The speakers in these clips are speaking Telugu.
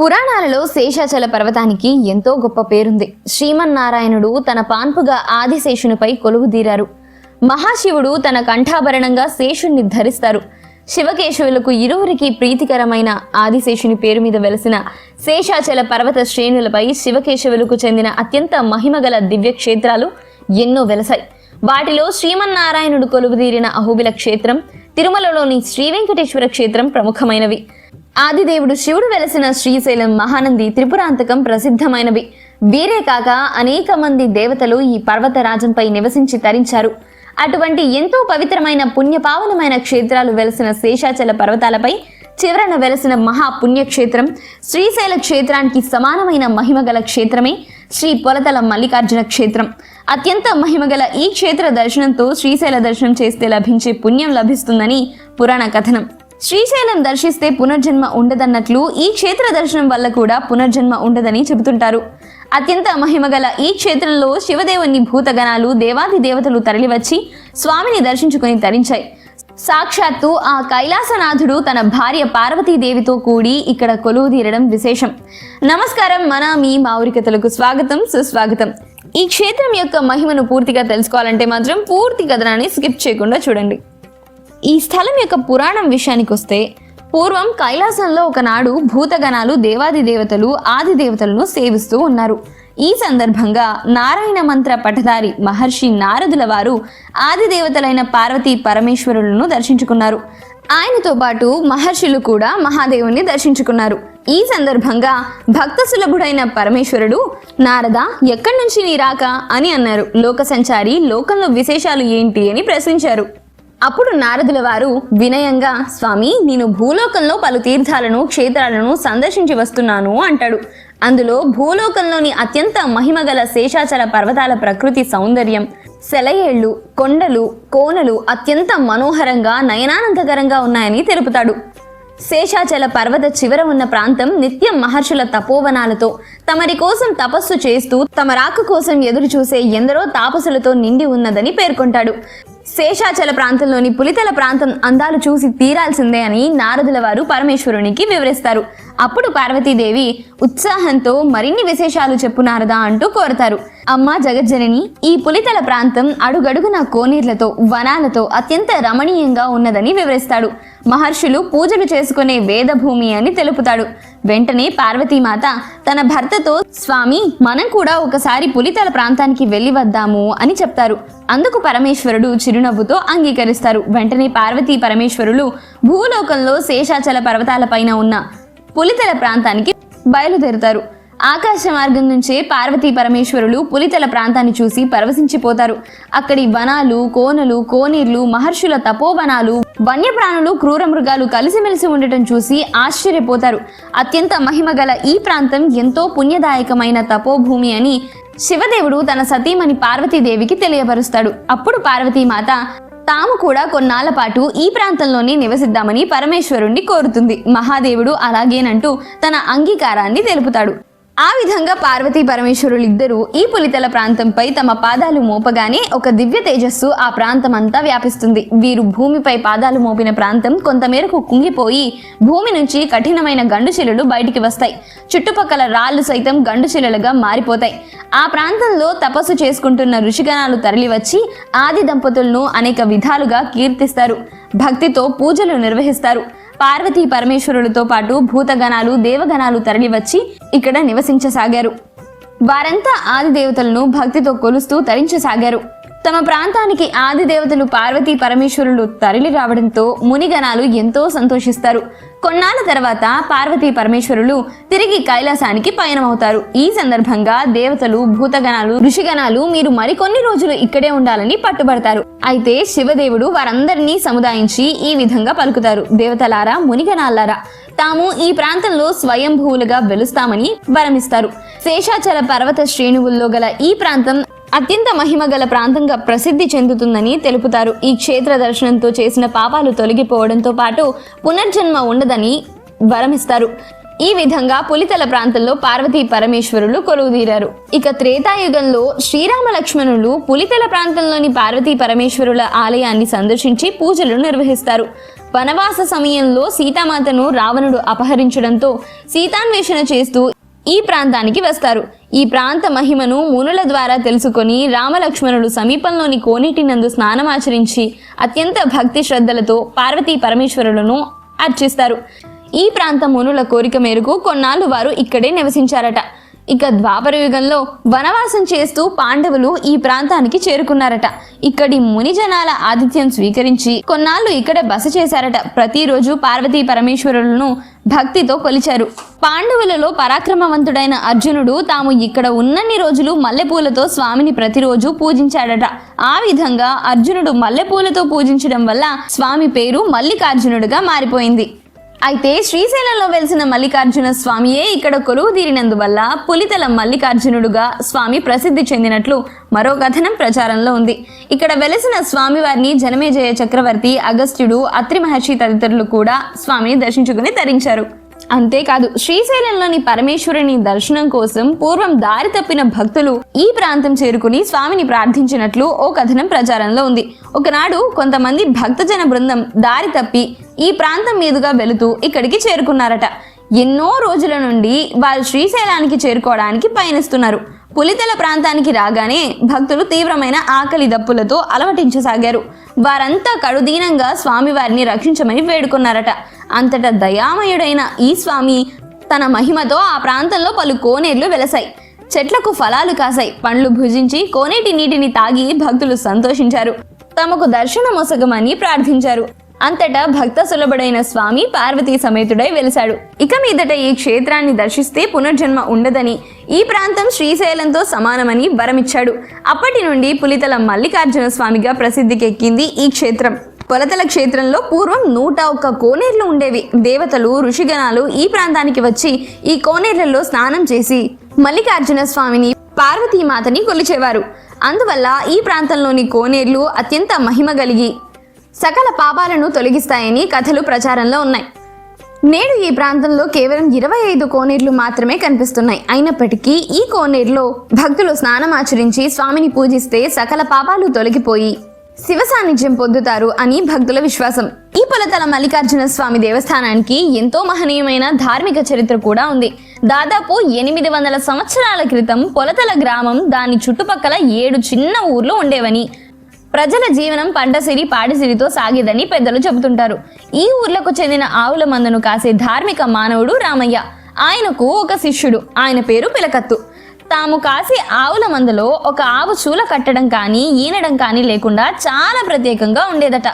పురాణాలలో శేషాచల పర్వతానికి ఎంతో గొప్ప పేరుంది. శ్రీమన్నారాయణుడు తన పాన్పుగా ఆదిశేషునిపై కొలువుదీరారు. మహాశివుడు తన కంఠాభరణంగా శేషుణ్ణి ధరిస్తారు. శివకేశవులకు ఇరువురికి ప్రీతికరమైన ఆదిశేషుని పేరు మీద వెలసిన శేషాచల పర్వత శ్రేణులపై శివకేశవులకు చెందిన అత్యంత మహిమగల దివ్య క్షేత్రాలు ఎన్నో వెలసాయి. వాటిలో శ్రీమన్నారాయణుడు కొలువుదీరిన అహోబిల క్షేత్రం, తిరుమలలోని శ్రీ వెంకటేశ్వర క్షేత్రం ప్రముఖమైనవి. ఆదిదేవుడు శివుడు వెలసిన శ్రీశైలం, మహానంది, త్రిపురాంతకం ప్రసిద్ధమైనవి. వీరే కాక అనేక మంది దేవతలు ఈ పర్వతరాజంపై నివసించి తరించారు. అటువంటి ఎంతో పవిత్రమైన పుణ్యపావనమైన క్షేత్రాలు వెలసిన శేషాచల పర్వతాలపై చివరన వెలసిన మహాపుణ్యక్షేత్రం శ్రీశైల క్షేత్రానికి సమానమైన మహిమగల క్షేత్రమే శ్రీ పొలతల మల్లికార్జున క్షేత్రం. అత్యంత మహిమగల ఈ క్షేత్ర దర్శనంతో శ్రీశైల దర్శనం చేస్తే లభించే పుణ్యం లభిస్తుందని పురాణ కథనం. శ్రీశైలం దర్శిస్తే పునర్జన్మ ఉండదన్నట్లు ఈ క్షేత్ర దర్శనం వల్ల కూడా పునర్జన్మ ఉండదని చెబుతుంటారు. అత్యంత మహిమగల ఈ క్షేత్రంలో శివదేవుని భూతగణాలు, దేవాది దేవతలు తరలివచ్చి స్వామిని దర్శించుకుని తరించాయి. సాక్షాత్తు ఆ కైలాసనాథుడు తన భార్య పార్వతీదేవితో కూడి ఇక్కడ కొలువుదీరడం విశేషం. నమస్కారం, మీ మావురికథలకు స్వాగతం, సుస్వాగతం. ఈ క్షేత్రం యొక్క మహిమను పూర్తిగా తెలుసుకోవాలంటే మాత్రం పూర్తి కథనాన్ని స్కిప్ చేయకుండా చూడండి. ఈ స్థలం యొక్క పురాణం విషయానికి వస్తే, పూర్వం కైలాసంలో ఒకనాడు భూతగణాలు, దేవాది దేవతలు, ఆది దేవతలను సేవిస్తూ ఉన్నారు. ఈ సందర్భంగా నారాయణ మంత్ర పఠధారి మహర్షి నారదుల వారు ఆది దేవతలైన పార్వతీ పరమేశ్వరులను దర్శించుకున్నారు. ఆయనతో పాటు మహర్షులు కూడా మహాదేవుని దర్శించుకున్నారు. ఈ సందర్భంగా భక్త సులభుడైన పరమేశ్వరుడు, నారద, ఎక్కడి నుంచి నీ రాక అని అన్నారు. లోక సంచారి, లోకంలో విశేషాలు ఏంటి అని ప్రశ్నించారు. అప్పుడు నారదుల వారు వినయంగా, స్వామి, నేను భూలోకంలో పలు తీర్థాలను, క్షేత్రాలను సందర్శించి వస్తున్నాను అంటాడు. అందులో భూలోకంలోని అత్యంత మహిమగల శేషాచల పర్వతాల ప్రకృతి సౌందర్యం, సెలయేళ్లు, కొండలు, కోనలు అత్యంత మనోహరంగా, నయనానందకరంగా ఉన్నాయని తెలుపుతాడు. శేషాచల పర్వత చివర ఉన్న ప్రాంతం నిత్యం మహర్షుల తపోవనాలతో, తమరి కోసం తపస్సు చేస్తూ తమ రాక కోసం ఎదురు చూసే ఎందరో తాపసులతో నిండి ఉన్నదని పేర్కొంటాడు. శేషాచల ప్రాంతంలోని పులితల ప్రాంతం అందాలు చూసి తీరాల్సిందే అని నారదుల వారు పరమేశ్వరునికి వివరిస్తారు. అప్పుడు పార్వతీదేవి ఉత్సాహంతో మరిన్ని విశేషాలు చెప్పు నారదా అంటూ కోరతారు. అమ్మ జగజ్జనని, ఈ పులితల ప్రాంతం అడుగడుగున కోనేర్లతో, వనాలతో అత్యంత రమణీయంగా ఉన్నదని వివరిస్తాడు. మహర్షులు పూజలు చేసుకునే వేదభూమి అని తెలుపుతాడు. వెంటనే పార్వతీమాత తన భర్తతో, స్వామి, మనం కూడా ఒకసారి పులితల ప్రాంతానికి వెళ్ళి వద్దాము అని చెప్తారు. అందుకు పరమేశ్వరుడు చిరునవ్వుతో అంగీకరిస్తారు. వెంటనే పార్వతీ పరమేశ్వరులు భూలోకంలో శేషాచల పర్వతాలపైన ఉన్న పులితల ప్రాంతానికి బయలుదేరుతారు. ఆకాశ మార్గం నుంచే పార్వతీ పరమేశ్వరులు పులితల ప్రాంతాన్ని చూసి పరవశించిపోతారు. అక్కడి వనాలు, కోనలు, కోనేర్లు, మహర్షుల తపోవనాలు, వన్యప్రాణులు, క్రూర మృగాలు కలిసిమెలిసి ఉండటం చూసి ఆశ్చర్యపోతారు. అత్యంత మహిమగల ఈ ప్రాంతం ఎంతో పుణ్యదాయకమైన తపోభూమి అని శివదేవుడు తన సతీమణి పార్వతీదేవికి తెలియపరుస్తాడు. అప్పుడు పార్వతీమాత తాము కూడా కొన్నాళ్ల పాటు ఈ ప్రాంతంలోనే నివసిద్దామని పరమేశ్వరుణ్ణి కోరుతుంది. మహాదేవుడు అలాగేనంటూ తన అంగీకారాన్ని తెలుపుతాడు. ఆ విధంగా పార్వతీ పరమేశ్వరులిద్దరూ ఈ పులితల ప్రాంతంపై తమ పాదాలు మోపగానే ఒక దివ్య తేజస్సు ఆ ప్రాంతం అంతా వ్యాపిస్తుంది. వీరు భూమిపై పాదాలు మోపిన ప్రాంతం కొంతమేరకు కుంగిపోయి భూమి నుంచి కఠినమైన గండుశిలలు బయటికి వస్తాయి. చుట్టుపక్కల రాళ్లు సైతం గండుశిలలుగా మారిపోతాయి. ఆ ప్రాంతంలో తపస్సు చేసుకుంటున్న ఋషిగణాలు తరలివచ్చి ఆది దంపతులను అనేక విధాలుగా కీర్తిస్తారు. భక్తితో పూజలు నిర్వహిస్తారు. పార్వతీ పరమేశ్వరులతో పాటు భూతగణాలు, దేవగణాలు తరలివచ్చి ఇక్కడ నివసించసాగారు. వారంతా ఆది దేవతలను భక్తితో కొలుస్తూ తరించసాగారు. తమ ప్రాంతానికి ఆది దేవతలు పార్వతీ పరమేశ్వరులు తరలి రావడంతో మునిగణాలు ఎంతో సంతోషిస్తారు. కొన్నాళ్ళ తర్వాత పార్వతీ పరమేశ్వరులు తిరిగి కైలాసానికి పయనమవుతారు. ఈ సందర్భంగా దేవతలు, భూతగణాలు, ఋషిగణాలు మీరు మరికొన్ని రోజులు ఇక్కడే ఉండాలని పట్టుబడతారు. అయితే శివదేవుడు వారందరినీ సముదాయించి ఈ విధంగా పలుకుతారు. దేవతలారా, మునిగణాలారా, తాము ఈ ప్రాంతంలో స్వయంభూలుగా వెలుస్తామని వరమిస్తారు. శేషాచల పర్వత శ్రేణువుల్లో గల ఈ ప్రాంతం అత్యంత మహిమగల ప్రాంతంగా ప్రసిద్ధి చెందుతుందని తెలుపుతారు. ఈ క్షేత్ర దర్శనంతో చేసిన పాపాలు తొలగిపోవడంతో పాటు పునర్జన్మ ఉండదని వరమిస్తారు. ఈ విధంగా పులితల ప్రాంతంలో పార్వతీ పరమేశ్వరులు కొలువుదీరారు. ఇక త్రేతాయుగంలో శ్రీరామ లక్ష్మణులు పులితల ప్రాంతంలోని పార్వతీ పరమేశ్వరుల ఆలయాన్ని సందర్శించి పూజలు నిర్వహిస్తారు. వనవాస సమయంలో సీతామాతను రావణుడు అపహరించడంతో సీతాన్వేషణ చేస్తూ ఈ ప్రాంతానికి వస్తారు. ఈ ప్రాంత మహిమను మునుల ద్వారా తెలుసుకొని రామలక్ష్మణులు సమీపంలోని కోనేటి నందు స్నానమాచరించి అత్యంత భక్తి శ్రద్ధలతో పార్వతీ పరమేశ్వరులను అర్చిస్తారు. ఈ ప్రాంత మునుల కోరిక మేరకు కొన్నాళ్ళు వారు ఇక్కడే నివసించారట. ఇక ద్వాపర యుగంలో వనవాసం చేస్తూ పాండవులు ఈ ప్రాంతానికి చేరుకున్నారట. ఇక్కడి ముని జనాల ఆతిథ్యం స్వీకరించి కొన్నాళ్ళు ఇక్కడే బస చేశారట. ప్రతిరోజు పార్వతీ పరమేశ్వరులను భక్తితో కొలిచారు. పాండవులలో పరాక్రమవంతుడైన అర్జునుడు తాము ఇక్కడ ఉన్నన్ని రోజులు మల్లెపూలతో స్వామిని ప్రతిరోజు పూజించాడట. ఆ విధంగా అర్జునుడు మల్లెపూలతో పూజించడం వల్ల స్వామి పేరు మల్లికార్జునుడుగా మారిపోయింది. అయితే శ్రీశైలంలో వెలిసిన మల్లికార్జున స్వామియే ఇక్కడ కొలువు తీరినందువల్ల పులితల మల్లికార్జునుడుగా స్వామి ప్రసిద్ధి చెందినట్లు మరో కథనం ప్రచారంలో ఉంది. ఇక్కడ వెలిసిన స్వామివారిని జనమేజయ చక్రవర్తి, అగస్త్యుడు, అత్రి మహర్షి తదితరులు కూడా స్వామిని దర్శించుకుని తరించారు. అంతేకాదు శ్రీశైలంలోని పరమేశ్వరుని దర్శనం కోసం పూర్వం దారి తప్పిన భక్తులు ఈ ప్రాంతం చేరుకుని స్వామిని ప్రార్థించినట్లు ఓ కథనం ప్రచారంలో ఉంది. ఒకనాడు కొంతమంది భక్తజన బృందం దారి తప్పి ఈ ప్రాంతం మీదుగా వెళుతూ ఇక్కడికి చేరుకున్నారట. ఎన్నో రోజుల నుండి వారు శ్రీశైలానికి చేరుకోవడానికి పయనిస్తున్నారు. పులితల ప్రాంతానికి రాగానే భక్తులు తీవ్రమైన ఆకలి దప్పులతో అలవటించసాగారు. వారంతా కడుదీనంగా స్వామివారిని రక్షించమని వేడుకున్నారట. అంతటా దయామయుడైన ఈ స్వామి తన మహిమతో ఆ ప్రాంతంలో పలు కోనేర్లు వెలసాయి. చెట్లకు ఫలాలు కాసాయి. పండ్లు భుజించి కోనేటి నీటిని తాగి భక్తులు సంతోషించారు. తమకు దర్శనమొసగమని ప్రార్థించారు. అంతటా భక్త సులభుడైన స్వామి పార్వతీ సమేతుడై వెలిశాడు. ఇక మీదట ఈ క్షేత్రాన్ని దర్శిస్తే పునర్జన్మ ఉండదని, ఈ ప్రాంతం శ్రీశైలంతో సమానమని వరమిచ్చాడు. అప్పటి నుండి పులితల మల్లికార్జున స్వామిగా ప్రసిద్ధికెక్కింది ఈ క్షేత్రం. పొలతల క్షేత్రంలో పూర్వం 101 కోనేర్లు ఉండేవి. దేవతలు, ఋషిగణాలు ఈ ప్రాంతానికి వచ్చి ఈ కోనేర్లలో స్నానం చేసి మల్లికార్జున స్వామిని, పార్వతీమాతని కొలిచేవారు. అందువల్ల ఈ ప్రాంతంలోని కోనేర్లు అత్యంత మహిమ కలిగి సకల పాపాలను తొలగిస్తాయని కథలు ప్రచారంలో ఉన్నాయి. నేడు ఈ ప్రాంతంలో కేవలం 25 కోనేర్లు మాత్రమే కనిపిస్తున్నాయి. అయినప్పటికీ ఈ కోనేరులో భక్తులు స్నానమాచరించి స్వామిని పూజిస్తే సకల పాపాలు తొలగిపోయి శివ సాన్నిధ్యం పొందుతారు అని భక్తుల విశ్వాసం. ఈ పొలతల మల్లికార్జున స్వామి దేవస్థానానికి ఎంతో మహనీయమైన ధార్మిక చరిత్ర కూడా ఉంది. దాదాపు 800 సంవత్సరాల క్రితం పొలతల గ్రామం, దాని చుట్టుపక్కల 7 చిన్న ఊర్లు ఉండేవని, ప్రజల జీవనం పంటసిరి పాడిసిరితో సాగేదని పెద్దలు చెబుతుంటారు. ఈ ఊర్లకు చెందిన ఆవుల మందను కాసే ధార్మిక మానవుడు రామయ్య. ఆయనకు ఒక శిష్యుడు, ఆయన పేరు పిలకత్తు. తాము కాసే ఆవుల మందలో ఒక ఆవు చూల కట్టడం కానీ ఈనడం కానీ లేకుండా చాలా ప్రత్యేకంగా ఉండేదట.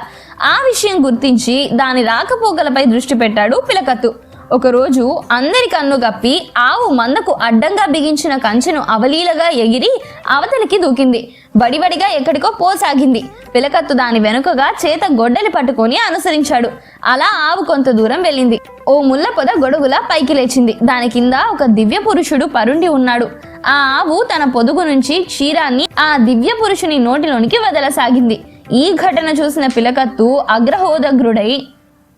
ఆ విషయం గుర్తించి దాని రాకపోకలపై దృష్టి పెట్టాడు పిలకత్తు. ఒకరోజు అందరి కన్ను గప్పి ఆవు మందకు అడ్డంగా బిగించిన కంచెను అవలీలగా ఎగిరి అవతలికి దూకింది. బడిబడిగా ఎక్కడికో పోసాగింది. పిలకత్తు దాని వెనుకగా చేత గొడ్డలి పట్టుకొని అనుసరించాడు. అలా ఆవు కొంత దూరం వెళ్ళింది. ఓ ముళ్ళ పొద గొడుగులా పైకి లేచింది. దాని కింద ఒక దివ్య పురుషుడు పరుండి ఉన్నాడు. ఆ ఆవు తన పొదుగు నుంచి క్షీరాన్ని ఆ దివ్య పురుషుని నోటిలోనికి వదలసాగింది. ఈ ఘటన చూసిన పిలకత్తు అగ్రహోదగ్రుడై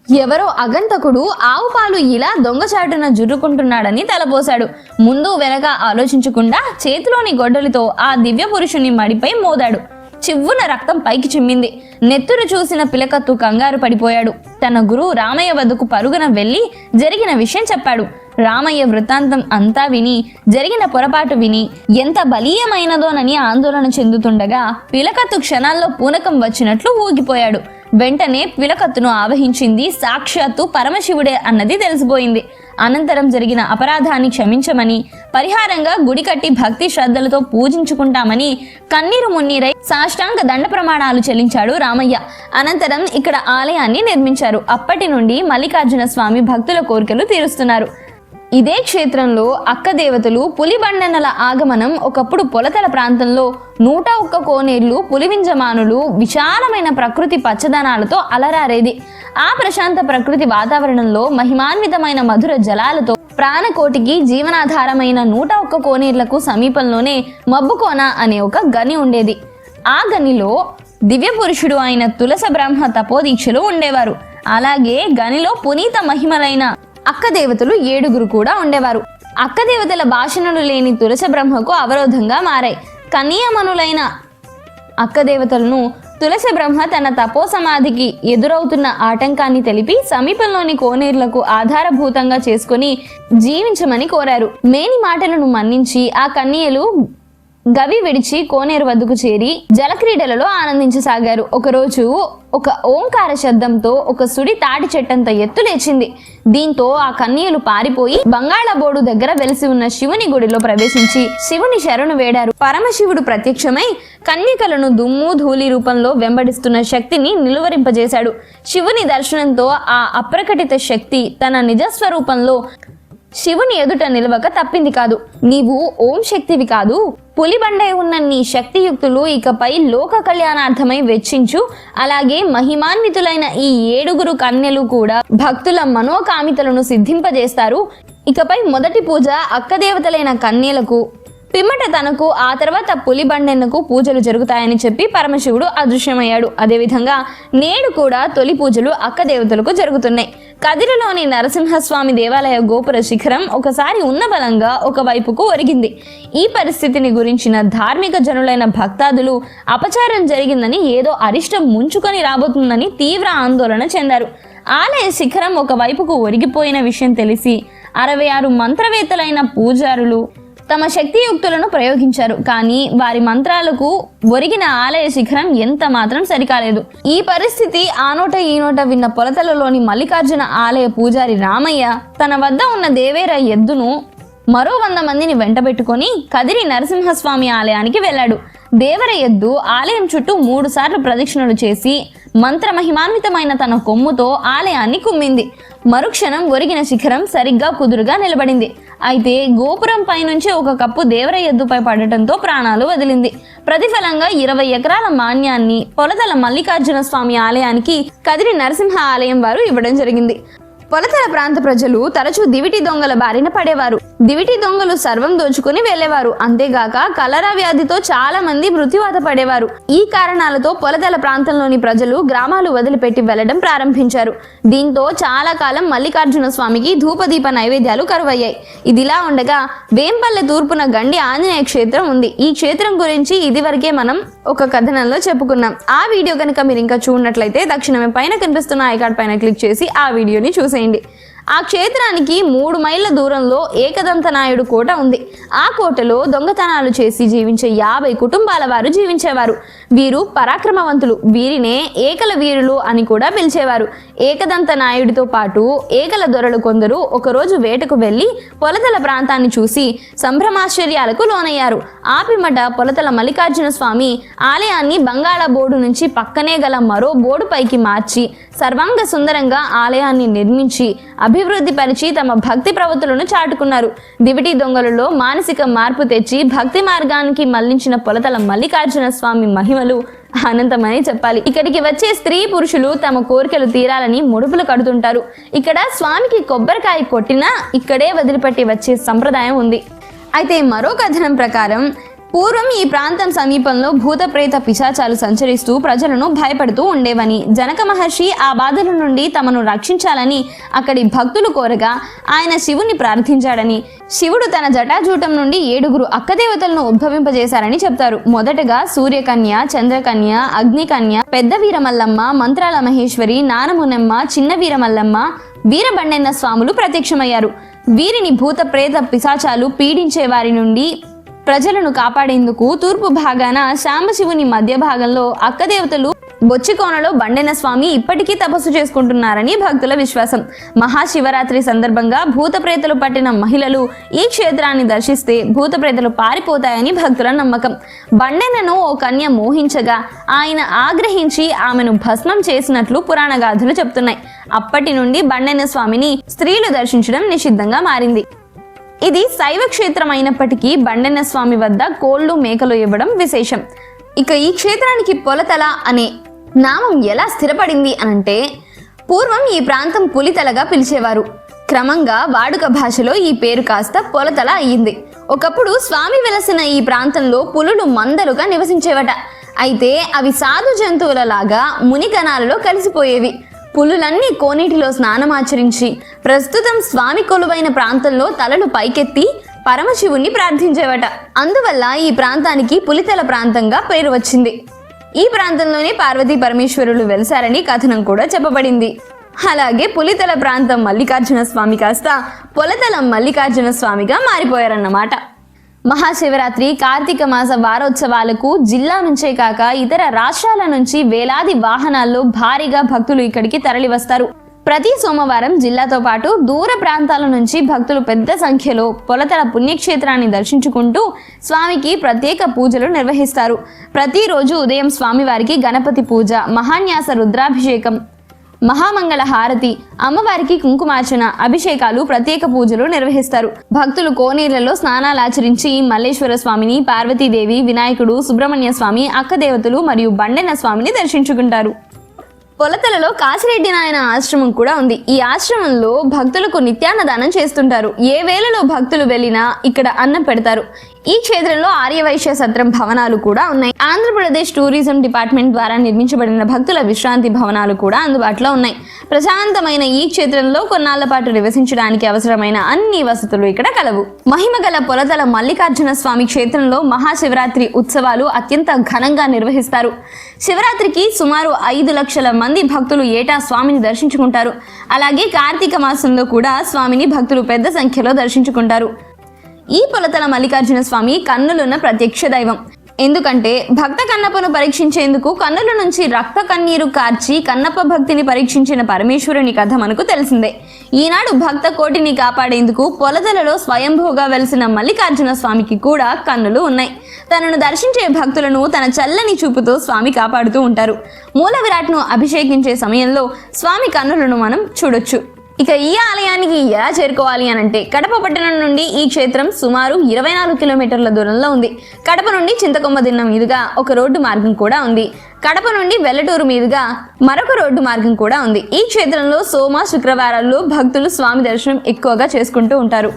ఎవరో అగంతకుడు ఆవు పాలు ఇలా దొంగచాటున జుర్రుకుంటున్నాడని తలపోశాడు. ముందు వెనక ఆలోచించకుండా చేతిలోని గొడ్డలితో ఆ దివ్య పురుషుని మడిపై మోదాడు. చివ్వున రక్తం పైకి చిమ్మింది. నెత్తురు చూసిన పిలకత్తు కంగారు పడిపోయాడు. తన గురువు రామయ్య వద్దకు పరుగున వెళ్లి జరిగిన విషయం చెప్పాడు. రామయ్య వృత్తాంతం అంతా విని, జరిగిన పొరపాటు విని ఎంత బలీయమైనదోనని ఆందోళన చెందుతుండగా పిలకత్తు క్షణాల్లో పూనకం వచ్చినట్లు ఊగిపోయాడు. వెంటనే పిలకత్తును ఆవహించింది సాక్షాత్తు పరమశివుడే అన్నది తెలిసిపోయింది. అనంతరం జరిగిన అపరాధాన్ని క్షమించమని, పరిహారంగా గుడి కట్టి భక్తి శ్రద్ధలతో పూజించుకుంటామని కన్నీరు మున్నీరై సాష్టాంగ దండ ప్రమాణాలు చెల్లించాడు రామయ్య. అనంతరం ఇక్కడ ఆలయాన్ని నిర్మించారు. అప్పటి నుండి మల్లికార్జున స్వామి భక్తుల కోరికలు తీరుస్తున్నారు. ఇదే క్షేత్రంలో అక్క దేవతలు, పులిబండనల ఆగమనం ఒకప్పుడు పొలతల ప్రాంతంలో 101 కోనేర్లు, పులివింజమానులు, విశాలమైన ప్రకృతి పచ్చదనాలతో అలరారేది. ఆ ప్రశాంత ప్రకృతి వాతావరణంలో మహిమాన్వితమైన మధుర జలాలతో ప్రాణకోటికి జీవనాధారమైన 101 కోనేర్లకు సమీపంలోనే మబ్బుకోన అనే ఒక గని ఉండేది. ఆ గనిలో దివ్య పురుషుడు అయిన తులస బ్రహ్మ తపోదీక్షలు ఉండేవారు. అలాగే గనిలో పునీత మహిమలైన అక్క దేవతలు 7 కూడా ఉండేవారు. అక్క దేవతల భాషణలు లేని తులస బ్రహ్మకు అవరోధంగా మారాయి. కన్యమనులైన అక్క దేవతలను తులసి బ్రహ్మ తన తపో సమాధికి ఎదురవుతున్న ఆటంకాన్ని తెలిపి సమీపంలోని కోనేరులకు ఆధారభూతంగా చేసుకుని జీవించమని కోరారు. మేని మాటలను మన్నించి ఆ కన్యలు గవి విడిచి కోనేరు వద్దకు చేరి జలక్రీడలలో ఆనందించసాగారు. ఒకరోజు ఒక ఓంకార శబ్దంతో ఒక సుడి తాటి చెట్టంత ఎత్తు లేచింది. దీంతో ఆ కన్యలు పారిపోయి బంగాళాబోడు దగ్గర వెలిసి ఉన్న శివుని గుడిలో ప్రవేశించి శివుని శరణు వేడారు. పరమశివుడు ప్రత్యక్షమై కన్యకలను దుమ్ము ధూళి రూపంలో వెంబడిస్తున్న శక్తిని నిలువరింపజేశాడు. శివుని దర్శనంతో ఆ అప్రకటిత శక్తి తన నిజస్వరూపంలో శివుని ఎదుట నిలవక తప్పింది కాదు. నీవు ఓం శక్తివి కాదు, పులిబండై ఉన్న నీ శక్తియుక్తులు ఇకపై లోక కళ్యాణార్థమై వెచ్చించు. అలాగే మహిమాన్వితులైన ఈ 7 కన్యలు కూడా భక్తుల మనోకామితలను సిద్ధింపజేస్తారు. ఇకపై మొదటి పూజ అక్కదేవతలైన కన్యలకు, పిమ్మట తనకు, ఆ తర్వాత పులిబండెన్నకు పూజలు జరుగుతాయని చెప్పి పరమశివుడు అదృశ్యమయ్యాడు. అదేవిధంగా నేడు కూడా తొలి పూజలు అక్కదేవతలకు జరుగుతున్నాయి. కదిరిలోని నరసింహస్వామి దేవాలయ గోపుర శిఖరం ఒకసారి ఉన్న బలంగా ఒకవైపుకు ఒరిగింది. ఈ పరిస్థితిని గురించిన ధార్మిక జనులైన భక్తాదులు అపచారం జరిగిందని, ఏదో అరిష్టం ముంచుకొని రాబోతుందని తీవ్ర ఆందోళన చెందారు. ఆలయ శిఖరం ఒకవైపుకు ఒరిగిపోయిన విషయం తెలిసి 66 మంత్రవేత్తలైన పూజారులు తమ శక్తియుక్తులను ప్రయోగించారు. కానీ వారి మంత్రాలకు ఒరిగిన ఆలయ శిఖరం ఎంత మాత్రం సరికాలేదు. ఈ పరిస్థితి ఆ నోట ఈ నోట విన్న పొలతలలోని మల్లికార్జున ఆలయ పూజారి రామయ్య తన వద్ద ఉన్న దేవేర ఎద్దును మరో 100 మందిని వెంటబెట్టుకొని కదిరి నరసింహస్వామి ఆలయానికి వెళ్ళాడు. దేవర ఎద్దు ఆలయం చుట్టూ 3 సార్లు ప్రదక్షిణలు చేసి మంత్రమహిమాన్వితమైన తన కొమ్ముతో ఆలయాన్ని కుమ్మింది. మరుక్షణం ఒరిగిన శిఖరం సరిగ్గా కుదురుగా నిలబడింది. అయితే గోపురం పైనుంచి ఒక కప్పు దేవర ఎద్దుపై పడటంతో ప్రాణాలు వదిలింది. ప్రతిఫలంగా 20 ఎకరాల మాన్యాన్ని పొలతల మల్లికార్జున స్వామి ఆలయానికి కదిరి నరసింహ ఆలయం వారు ఇవ్వడం జరిగింది. పొలతల ప్రాంత ప్రజలు తరచూ దివిటి దొంగల బారిన పడేవారు. దివిటి దొంగలు సర్వం దోచుకుని వెళ్లేవారు. అంతేగాక కలరా వ్యాధితో చాలా మంది మృత్యువాత పడేవారు. ఈ కారణాలతో పొలతల ప్రాంతంలోని ప్రజలు గ్రామాలు వదిలిపెట్టి వెళ్లడం ప్రారంభించారు. దీంతో చాలా కాలం మల్లికార్జున స్వామికి ధూపదీప నైవేద్యాలు కరువయ్యాయి. ఇదిలా ఉండగా వేంపల్లె తూర్పున గండి ఆంజనేయ క్షేత్రం ఉంది. ఈ క్షేత్రం గురించి ఇదివరకే మనం ఒక కథనంలో చెప్పుకున్నాం. ఆ వీడియో కనుక మీరు ఇంకా చూడనట్లయితే తక్షణమే పైన కనిపిస్తున్న ఐకార్డ్ పైన క్లిక్ చేసి ఆ వీడియోని చూసేయండి. ఆ క్షేత్రానికి 3 మైళ్ళ దూరంలో ఏకదంతనాయుడు కోట ఉంది. ఆ కోటలో దొంగతనాలు చేసి జీవించే 50 కుటుంబాల వారు జీవించేవారు. వీరు పరాక్రమవంతులు. వీరినే ఏకల వీరులు అని కూడా పిలిచేవారు. ఏకదంత నాయుడితో పాటు ఏకల దొరలు కొందరు ఒకరోజు వేటకు వెళ్లి పొలతల ప్రాంతాన్ని చూసి సంభ్రమాశ్చర్యాలకు లోనయ్యారు. ఆ పిమ్మట పొలతల మల్లికార్జున స్వామి ఆలయాన్ని బంగాళ బోర్డు నుంచి పక్కనే గల మరో బోర్డు పైకి మార్చి సర్వాంగ సుందరంగా ఆలయాన్ని నిర్మించి అభివృద్ధి పరిచి తమ భక్తి ప్రవృత్తులను చాటుకున్నారు. దివిటి దొంగలలో మానసిక మార్పు తెచ్చి భక్తి మార్గానికి మళ్లించిన పొలతల మల్లికార్జున స్వామి మహిమలు అనంతమని చెప్పాలి. ఇక్కడికి వచ్చే స్త్రీ పురుషులు తమ కోరికలు తీరాలని ముడుపులు కడుతుంటారు. ఇక్కడ స్వామికి కొబ్బరికాయ కొట్టినా ఇక్కడే వదిలిపెట్టి వచ్చే సంప్రదాయం ఉంది. అయితే మరో కథనం ప్రకారం పూర్వం ఈ ప్రాంతం సమీపంలో భూత ప్రేత పిశాచాలు సంచరిస్తూ ప్రజలను భయపడుతూ ఉండేవని, జనక మహర్షి ఆ బాధల నుండి తమను రక్షించాలని అక్కడి భక్తులు కోరగా ఆయన శివుని ప్రార్థించాడని, శివుడు తన జటాజూటం నుండి 7 అక్కదేవతలను ఉద్భవింపజేశారని చెప్తారు. మొదటగా సూర్యకన్య, చంద్రకన్య, అగ్నికన్య, పెద్ద వీరమల్లమ్మ, మంత్రాల మహేశ్వరి, నానమునమ్మ, చిన్న వీరమల్లమ్మ, వీరబండెన్న స్వాములు ప్రత్యక్షమయ్యారు. వీరిని భూత ప్రేత పిశాచాలు పీడించే వారి నుండి ప్రజలను కాపాడేందుకు తూర్పు భాగాన శాంబశివుని మధ్య భాగంలో అక్కదేవతలు బొచ్చికోనలో బండెన స్వామి ఇప్పటికీ తపస్సు చేసుకుంటున్నారని భక్తుల విశ్వాసం. మహాశివరాత్రి సందర్భంగా భూత ప్రేతలు పట్టిన మహిళలు ఈ క్షేత్రాన్ని దర్శిస్తే భూత ప్రేతలు పారిపోతాయని భక్తుల నమ్మకం. బండెనను ఓ కన్య మోహించగా ఆయన ఆగ్రహించి ఆమెను భస్మం చేసినట్లు పురాణ గాథలు చెప్తున్నాయి. అప్పటి నుండి బండెన స్వామిని స్త్రీలు దర్శించడం నిషిద్ధంగా మారింది. ఇది శైవ క్షేత్రం అయినప్పటికీ బండెన్న స్వామి వద్ద కోళ్లు మేకలు ఇవ్వడం విశేషం. ఇక ఈ క్షేత్రానికి పొలతల అనే నామం ఎలా స్థిరపడింది అనంటే, పూర్వం ఈ ప్రాంతం పులితలగా పిలిచేవారు. క్రమంగా వాడుక భాషలో ఈ పేరు కాస్త పొలతల అయ్యింది. ఒకప్పుడు స్వామి వెలసిన ఈ ప్రాంతంలో పులులు మందలుగా నివసించేవట. అయితే అవి సాధు జంతువులలాగా మునిగణాలలో కలిసిపోయేవి. పులులన్నీ కోనేటిలో స్నానమాచరించి ప్రస్తుతం స్వామి కొలువైన ప్రాంతంలో తలలు పైకెత్తి పరమశివుణ్ణి ప్రార్థించేవట. అందువల్ల ఈ ప్రాంతానికి పులితల ప్రాంతంగా పేరు వచ్చింది. ఈ ప్రాంతంలోనే పార్వతీ పరమేశ్వరులు వెలిసారని కథనం కూడా చెప్పబడింది. అలాగే పులితల ప్రాంతం మల్లికార్జున స్వామి కాస్త పొలతలం మల్లికార్జున స్వామిగా మారిపోయారన్నమాట. మహాశివరాత్రి కార్తీక మాస వారోత్సవాలకు జిల్లా నుంచే కాక ఇతర రాష్ట్రాల నుంచి వేలాది వాహనాల్లో భారీగా భక్తులు ఇక్కడికి తరలి వస్తారు. ప్రతి సోమవారం జిల్లాతో పాటు దూర ప్రాంతాల నుంచి భక్తులు పెద్ద సంఖ్యలో పొలతల పుణ్యక్షేత్రాన్ని దర్శించుకుంటూ స్వామికి ప్రత్యేక పూజలు నిర్వహిస్తారు. ప్రతిరోజు ఉదయం స్వామివారికి గణపతి పూజ, మహాన్యాస రుద్రాభిషేకం, మహామంగళ హారతి, అమ్మవారికి కుంకుమార్చన, అభిషేకాలు, ప్రత్యేక పూజలు నిర్వహిస్తారు. భక్తులు కోనేళ్లలో స్నానాలు ఆచరించి మల్లేశ్వర స్వామిని, పార్వతీదేవి, వినాయకుడు, సుబ్రహ్మణ్య స్వామి, అక్కదేవతలు మరియు బండెన స్వామిని దర్శించుకుంటారు. పొలతలలో కాశిరెడ్డి నాయన ఆశ్రమం కూడా ఉంది. ఈ ఆశ్రమంలో భక్తులకు నిత్యాన్నదానం చేస్తుంటారు. ఏ వేళలో భక్తులు వెళ్ళినా ఇక్కడ అన్నం పెడతారు. ఈ క్షేత్రంలో ఆర్యవైశ్య సత్రం భవనాలు కూడా ఉన్నాయి. ఆంధ్రప్రదేశ్ టూరిజం డిపార్ట్మెంట్ ద్వారా నిర్మించబడిన భక్తుల విశ్రాంతి భవనాలు కూడా అందుబాటులో ఉన్నాయి. ప్రశాంతమైన ఈ క్షేత్రంలో కొన్నాళ్ల పాటు నివసించడానికి అవసరమైన అన్ని వసతులు ఇక్కడ కలవు. మహిమగల పొలతల మల్లికార్జున స్వామి క్షేత్రంలో మహాశివరాత్రి ఉత్సవాలు అత్యంత ఘనంగా నిర్వహిస్తారు. శివరాత్రికి సుమారు 5 లక్షల మంది భక్తులు ఏటా స్వామిని దర్శించుకుంటారు. అలాగే కార్తీక మాసంలో కూడా స్వామిని భక్తులు పెద్ద సంఖ్యలో దర్శించుకుంటారు. ఈ పొలతల మల్లికార్జున స్వామి కన్నులున్న ప్రత్యక్ష దైవం. ఎందుకంటే భక్త కన్నప్పను పరీక్షించేందుకు కన్నుల నుంచి రక్త కన్నీరు కార్చి కన్నప్ప భక్తిని పరీక్షించిన పరమేశ్వరుని కథ మనకు తెలిసిందే. ఈనాడు భక్త కోటిని కాపాడేందుకు పొలతలలో స్వయంభూగా వెలిసిన మల్లికార్జున స్వామికి కూడా కన్నులు ఉన్నాయి. తనను దర్శించే భక్తులను తన చల్లని చూపుతో స్వామి కాపాడుతూ ఉంటారు. మూల విరాట్ను అభిషేకించే సమయంలో స్వామి కన్నులను మనం చూడొచ్చు. ఇక ఈ ఆలయానికి ఎలా చేరుకోవాలి అనంటే కడప పట్టణం నుండి ఈ క్షేత్రం సుమారు 24 కిలోమీటర్ల దూరంలో ఉంది. కడప నుండి చింతకొమ్మదిన్న మీదుగా ఒక రోడ్డు మార్గం కూడా ఉంది. కడప నుండి వెల్లటూరు మీదుగా మరొక రోడ్డు మార్గం కూడా ఉంది. ఈ క్షేత్రంలో సోమ, శుక్రవారాల్లో భక్తులు స్వామి దర్శనం ఎక్కువగా చేసుకుంటూ ఉంటారు.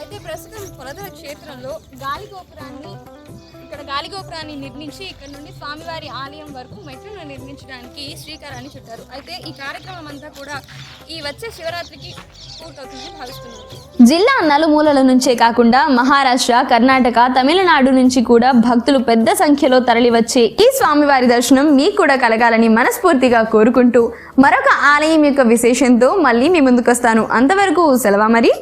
అయితే ప్రస్తుతం పొలతల క్షేత్రంలో గాలిగోపురాన్ని నిర్మించి ఇక్కడ నుండి స్వామివారి ఆలయం వరకు మెట్లను నిర్మించడానికి శ్రీకారాన్ని చుట్టారు. అయితే ఈ కార్యక్రమం అంతా కూడా ఈ వచ్చే శివరాత్రికి పూర్తవుతుందని భావిస్తున్నారు. జిల్లా నలుమూలల నుంచే కాకుండా మహారాష్ట్ర, కర్ణాటక, తమిళనాడు నుంచి కూడా భక్తులు పెద్ద సంఖ్యలో తరలివచ్చే ఈ స్వామివారి దర్శనం మీకు కూడా కలగాలని మనస్ఫూర్తిగా కోరుకుంటూ మరొక ఆలయం యొక్క విశేషంతో మళ్ళీ మీ ముందుకొస్తాను. అంతవరకు సెలవు మరి.